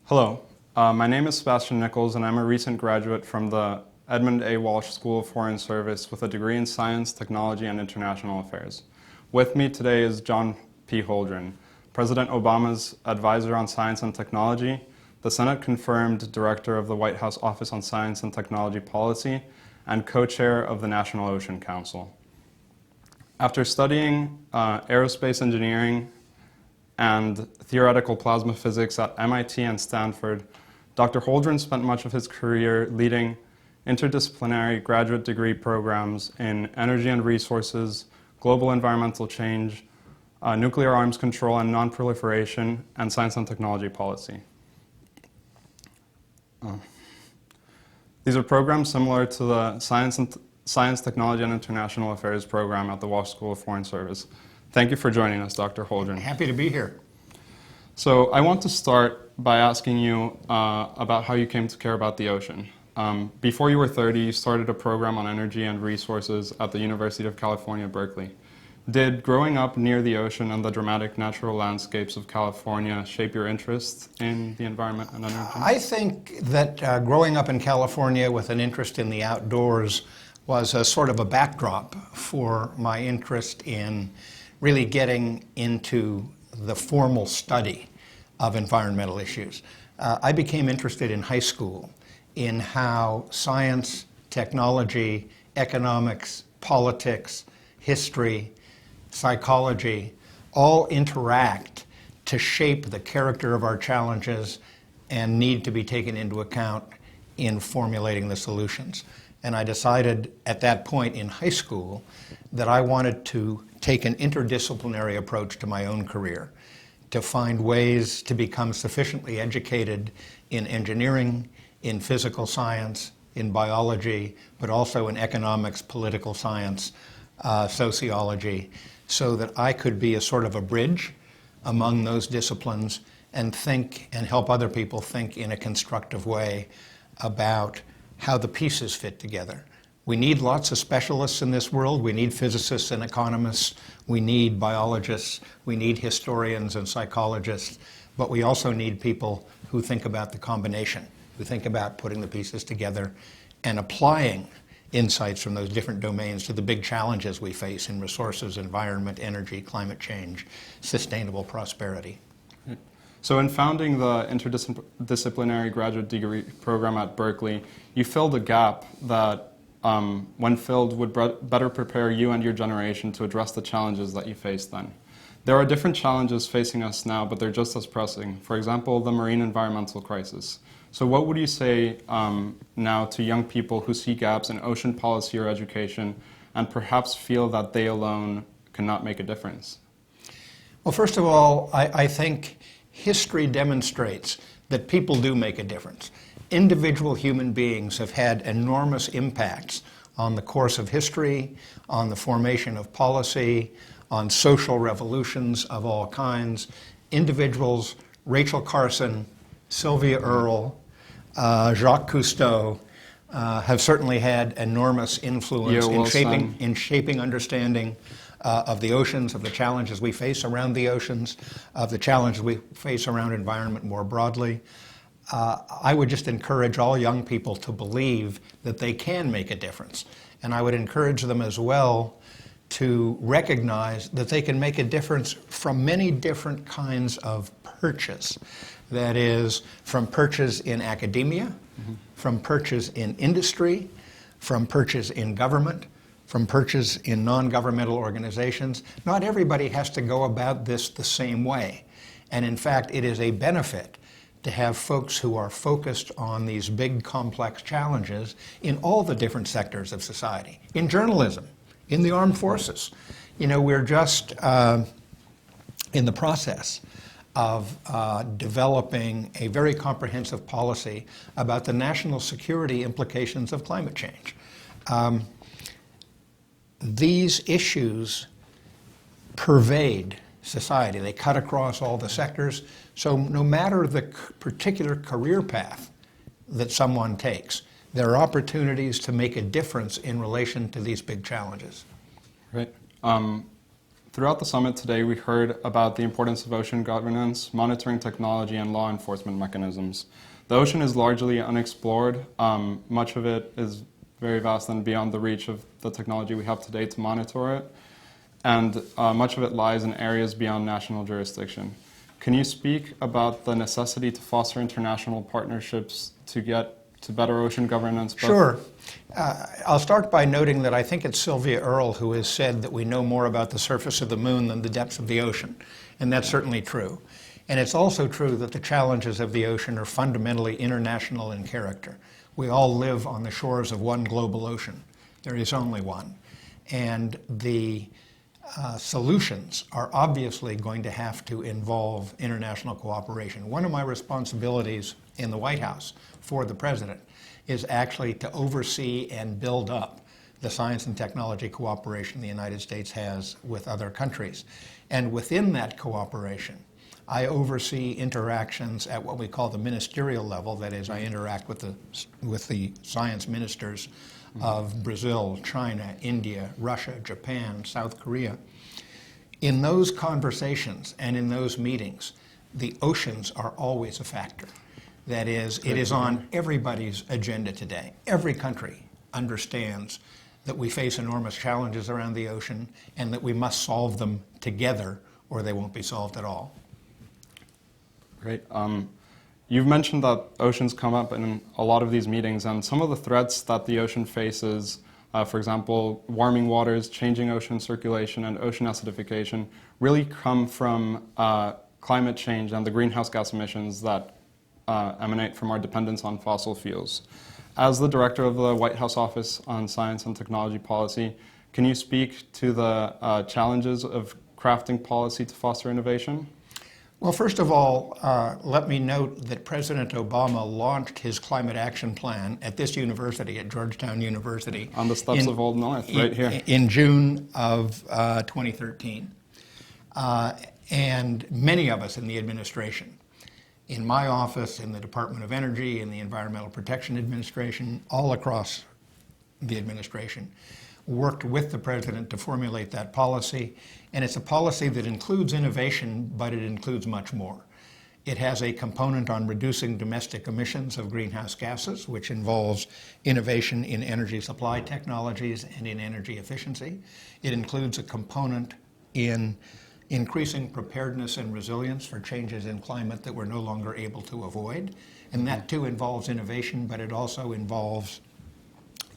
Hello, my name is Sebastian Nichols and I'm a recent graduate from the Edmund A. Walsh School of Foreign Service with a degree in Science, Technology, and International Affairs. With me today is John P. Holdren, President Obama's advisor on science and technology, the Senate-confirmed director of the White House Office on Science and Technology Policy, and co-chair of the National Ocean Council. After studying aerospace engineering and theoretical plasma physics at MIT and Stanford, Dr. Holdren spent much of his career leading interdisciplinary graduate degree programs in energy and resources, global environmental change, nuclear arms control and non-proliferation, and science and technology policy. These are programs similar to the Science, Technology, and International Affairs program at the Walsh School of Foreign Service. Thank you for joining us, Dr. Holdren. Happy to be here. So I want to start by asking you about how you came to care about the ocean. Before you were 30, you started a program on energy and resources at the University of California, Berkeley. Did growing up near the ocean and the dramatic natural landscapes of California shape your interest in the environment and energy? I think that growing up in California with an interest in the outdoors was a sort of a backdrop for my interest in really getting into the formal study of environmental issues. I became interested in high school in how science, technology, economics, politics, history, psychology all interact to shape the character of our challenges and need to be taken into account in formulating the solutions. And I decided at that point in high school that I wanted to take an interdisciplinary approach to my own career, to find ways to become sufficiently educated in engineering, in physical science, in biology, but also in economics, political science, sociology, so that I could be a sort of a bridge among those disciplines and think and help other people think in a constructive way about how the pieces fit together. We need lots of specialists in this world. We need physicists and economists. We need biologists. We need historians and psychologists. But we also need people who think about the combination, who think about putting the pieces together and applying insights from those different domains to the big challenges we face in resources, environment, energy, climate change, sustainable prosperity. So in founding the interdisciplinary graduate degree program at Berkeley, you filled a gap that, when filled, would better prepare you and your generation to address the challenges that you faced then. There are different challenges facing us now, but they're just as pressing. For example, the marine environmental crisis. So what would you say now to young people who see gaps in ocean policy or education and perhaps feel that they alone cannot make a difference? Well, first of all, I think history demonstrates that people do make a difference. Individual human beings have had enormous impacts on the course of history, on the formation of policy, on social revolutions of all kinds. Individuals, Rachel Carson, Sylvia Earle, Jacques Cousteau, have certainly had enormous influence in shaping understanding of the oceans, of the challenges we face around the oceans, of the challenges we face around environment more broadly. I would just encourage all young people to believe that they can make a difference. And I would encourage them as well to recognize that they can make a difference from many different kinds of perches. That is, from perches in academia, from perches in industry, from perches in government, from perches in non-governmental organizations. Not everybody has to go about this the same way. And in fact, it is a benefit to have folks who are focused on these big, complex challenges in all the different sectors of society. In journalism, in the armed forces. You know, we're just in the process of developing a very comprehensive policy about the national security implications of climate change. These issues pervade society. They cut across all the sectors. So no matter the particular career path that someone takes, there are opportunities to make a difference in relation to these big challenges. Right. Throughout the summit today, we heard about the importance of ocean governance, monitoring technology, and law enforcement mechanisms. The ocean is largely unexplored. Much of it is very vast and beyond the reach of the technology we have today to monitor it, and much of it lies in areas beyond national jurisdiction. Can you speak about the necessity to foster international partnerships to get to better ocean governance? Sure. I'll start by noting that I think it's Sylvia Earle who has said that we know more about the surface of the moon than the depths of the ocean, and that's certainly true. And it's also true that the challenges of the ocean are fundamentally international in character. We all live on the shores of one global ocean. There is only one. And the solutions are obviously going to have to involve international cooperation. One of my responsibilities in the White House for the president is actually to oversee and build up the science and technology cooperation the United States has with other countries. And within that cooperation, I oversee interactions at what we call the ministerial level. That is, I interact with the science ministers of Brazil, China, India, Russia, Japan, South Korea. In those conversations and in those meetings, the oceans are always a factor. That is, it is on everybody's agenda today. Every country understands that we face enormous challenges around the ocean and that we must solve them together or they won't be solved at all. Great. You've mentioned that oceans come up in a lot of these meetings, and some of the threats that the ocean faces, for example, warming waters, changing ocean circulation, and ocean acidification, really come from climate change and the greenhouse gas emissions that emanate from our dependence on fossil fuels. As the director of the White House Office on Science and Technology Policy, can you speak to the challenges of crafting policy to foster innovation? Well, first of all, let me note that President Obama launched his climate action plan at this university, at Georgetown University. On the steps of Old North, right here. In June of 2013. And many of us in the administration, in my office, in the Department of Energy, in the Environmental Protection Administration, all across the administration, worked with the president to formulate that policy. And it's a policy that includes innovation, but it includes much more. It has a component on reducing domestic emissions of greenhouse gases, which involves innovation in energy supply technologies and in energy efficiency. It includes a component in increasing preparedness and resilience for changes in climate that we're no longer able to avoid. And that too involves innovation, but it also involves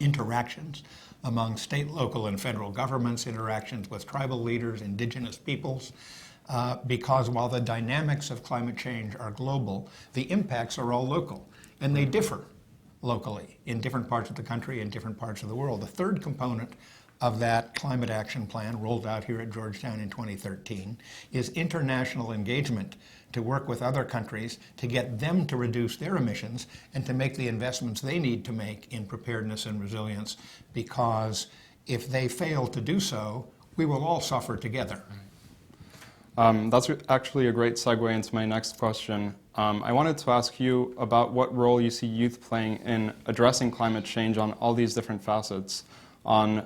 interactions among state, local, and federal governments, interactions with tribal leaders, indigenous peoples, because while the dynamics of climate change are global, the impacts are all local, and they differ locally in different parts of the country and different parts of the world. The third component of that climate action plan, rolled out here at Georgetown in 2013, is international engagement to work with other countries to get them to reduce their emissions and to make the investments they need to make in preparedness and resilience, because if they fail to do so, we will all suffer together. That's actually a great segue into my next question. I wanted to ask you about what role you see youth playing in addressing climate change on all these different facets, on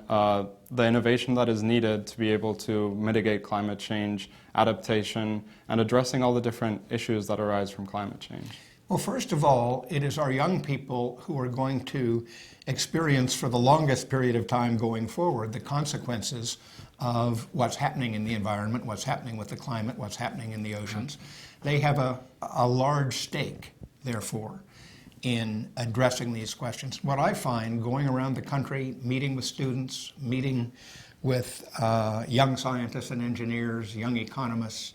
the innovation that is needed to be able to mitigate climate change, adaptation, and addressing all the different issues that arise from climate change. Well, first of all, it is our young people who are going to experience for the longest period of time going forward the consequences of what's happening in the environment, what's happening with the climate, what's happening in the oceans. They have a large stake, therefore, in addressing these questions. What I find going around the country, meeting with students, meeting with young scientists and engineers, young economists,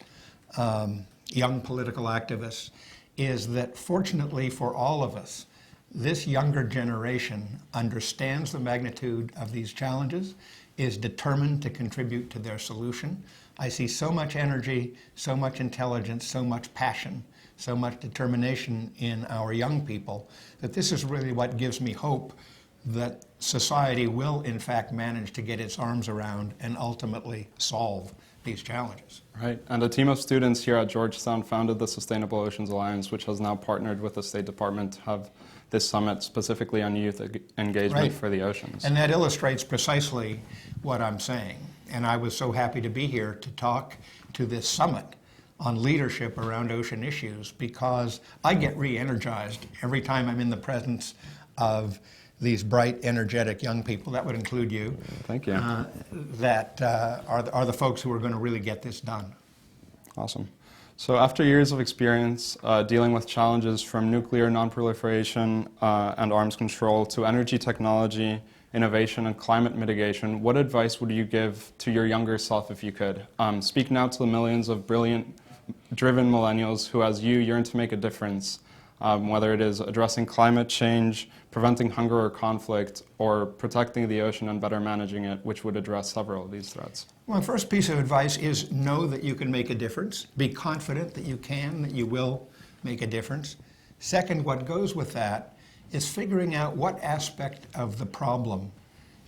young political activists, is that fortunately for all of us, this younger generation understands the magnitude of these challenges, is determined to contribute to their solution. I see so much energy, so much intelligence, so much passion, so much determination in our young people, that this is really what gives me hope that society will in fact manage to get its arms around and ultimately solve these challenges. Right, and a team of students here at Georgetown founded the Sustainable Oceans Alliance, which has now partnered with the State Department to have this summit specifically on youth engagement Right. for the oceans. And that illustrates precisely what I'm saying. And I was so happy to be here to talk to this summit on leadership around ocean issues, because I get re-energized every time I'm in the presence of these bright, energetic young people, that would include you. Thank you. That are the folks who are going to really get this done. Awesome. So after years of experience dealing with challenges from nuclear nonproliferation and arms control to energy technology, innovation, and climate mitigation, what advice would you give to your younger self if you could? Speak now to the millions of brilliant, driven millennials who, as you, yearn to make a difference, whether it is addressing climate change, preventing hunger or conflict, or protecting the ocean and better managing it, which would address several of these threats. Well, the first piece of advice is know that you can make a difference. Be confident that you can, that you will make a difference. Second, what goes with that is figuring out what aspect of the problem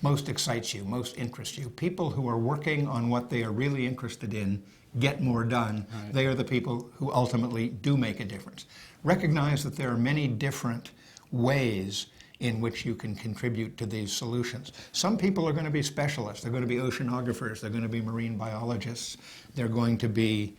most excites you, most interests you. People who are working on what they are really interested in get more done. Right. They are the people who ultimately do make a difference. Recognize that there are many different ways in which you can contribute to these solutions. Some people are going to be specialists. They're going to be oceanographers. They're going to be marine biologists. They're going to be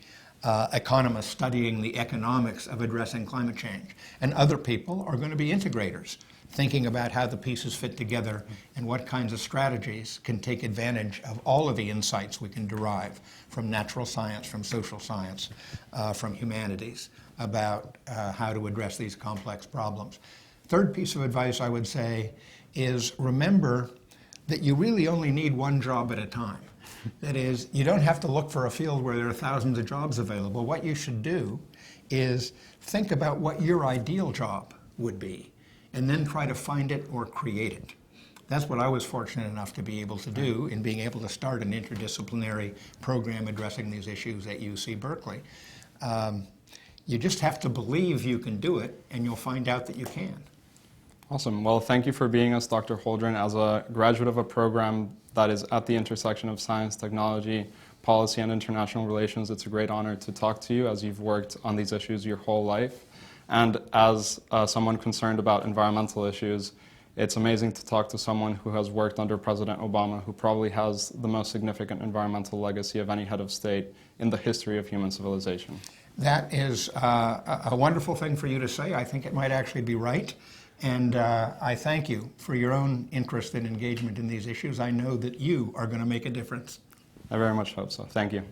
economists studying the economics of addressing climate change. And other people are going to be integrators, thinking about how the pieces fit together and what kinds of strategies can take advantage of all of the insights we can derive from natural science, from social science, from humanities, about how to address these complex problems. Third piece of advice I would say is remember that you really only need one job at a time. That is, you don't have to look for a field where there are thousands of jobs available. What you should do is think about what your ideal job would be, and then try to find it or create it. That's what I was fortunate enough to be able to do in being able to start an interdisciplinary program addressing these issues at UC Berkeley. You just have to believe you can do it, and you'll find out that you can. Awesome. Well, thank you for being us, Dr. Holdren. As a graduate of a program that is at the intersection of science, technology, policy, and international relations, it's a great honor to talk to you as you've worked on these issues your whole life. And as someone concerned about environmental issues, it's amazing to talk to someone who has worked under President Obama, who probably has the most significant environmental legacy of any head of state in the history of human civilization. That is a wonderful thing for you to say. I think it might actually be right. And I thank you for your own interest and engagement in these issues. I know that you are going to make a difference. I very much hope so. Thank you.